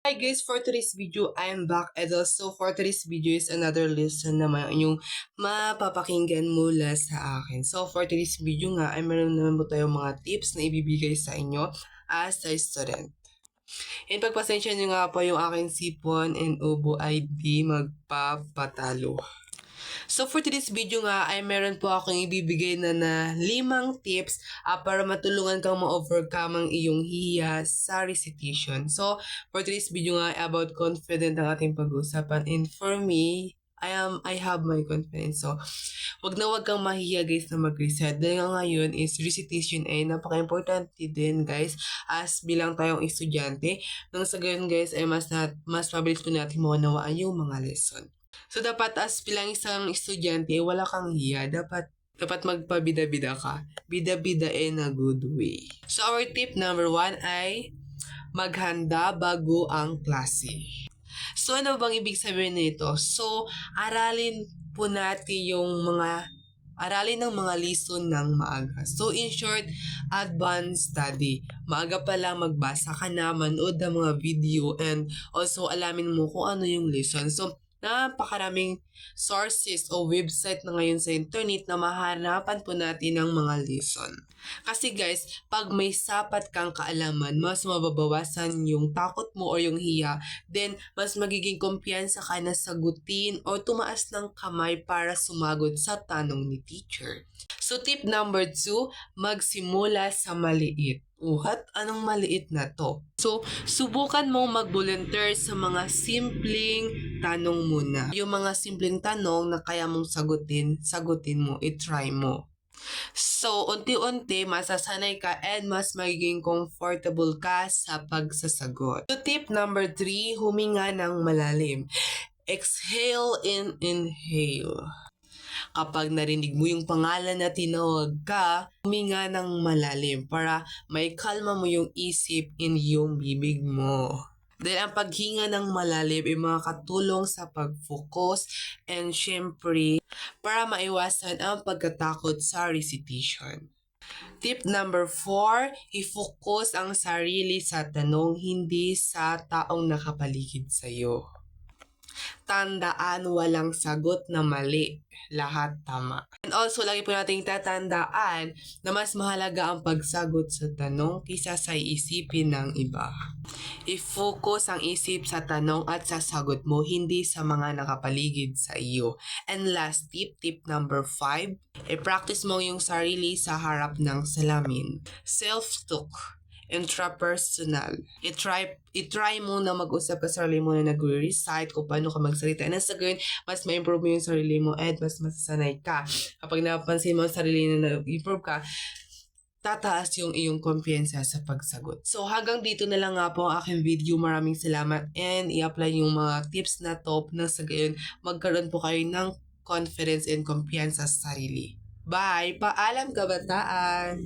Hi guys, for today's video, I am back and also for today's video is another lesson naman yung mapapakinggan mula sa akin. So for today's video nga ay meron naman po tayong mga tips na ibibigay sa inyo as a student. And pagpasensya nyo nga po yung aking sipon and ubo ay di magpapatalo. So for today's video nga ay meron po akong ibibigay na 5 tips para matulungan kang ma-overcome ang iyong hiya sa recitation. So for today's video nga ay about confident ang ating pag-uusapan, and for me, I have my confidence. So wag kang mahiya guys na mag-recite. Dahil nga ngayon is recitation ay napaka-importante din guys as bilang tayong estudyante. Nang sa gayon guys ay mas mabilis po natin maunawaan yung mga lesson. So, dapat as bilang isang estudyante, wala kang hiya. Dapat magpabida-bida ka. Bida-bida in a good way. So, our tip number 1 ay maghanda bago ang klase. So, ano bang ibig sabihin nito? So, aralin ng mga lesson ng maaga. So, in short, advanced study. Maaga pa lang magbasa ka na, manood ng mga video, and also alamin mo kung ano yung lesson. So, napakaraming sources o website na ngayon sa internet na mahanapan po natin ng mga lesson. Kasi guys, pag may sapat kang kaalaman, mas mababawasan yung takot mo o yung hiya, then mas magiging kumpiyansa ka na sagutin o tumaas ng kamay para sumagot sa tanong ni teacher. So tip number 2, magsimula sa maliit. What? Anong maliit na to? So, subukan mong mag-volunteer sa mga simpleng tanong muna. Yung mga simpleng tanong na kaya mong sagutin mo, i-try mo. So, unti-unti, masasanay ka and mas magiging comfortable ka sa pagsasagot. So, tip number 3, huminga ng malalim. Exhale and inhale. Kapag narinig mo yung pangalan na tinawag ka, huminga ng malalim para may kalma mo yung isip in yung bibig mo. Dahil ang paghinga ng malalim ay makakatulong sa pag-focus and syempre para maiwasan ang pagkatakot sa recitation. Tip number 4, i-focus ang sarili sa tanong, hindi sa taong nakapaligid sa'yo. Tandaan, walang sagot na mali. Lahat tama. And also, lagi po nating tatandaan na mas mahalaga ang pagsagot sa tanong kaysa sa iisipin ng iba. I-focus ang isip sa tanong at sa sagot mo, hindi sa mga nakapaligid sa iyo. And last tip, tip number 5, i-practice mo yung sarili sa harap ng salamin. Self-talk. Intrapersonal. I-try mo na mag-usap ka sa sarili mo na nag-recite kung paano ka magsalita. And sa gayon, mas ma-improve mo yung sarili mo at mas masasanay ka. Kapag napansin mo ang sarili na nag-improve ka, tataas yung iyong kumpiyansa sa pagsagot. So hanggang dito na lang nga po ang aking video. Maraming salamat and i-apply yung mga tips na to na sa gayon magkaroon po kayo ng confidence and kumpiyansa sa sarili. Bye! Paalam kabataan!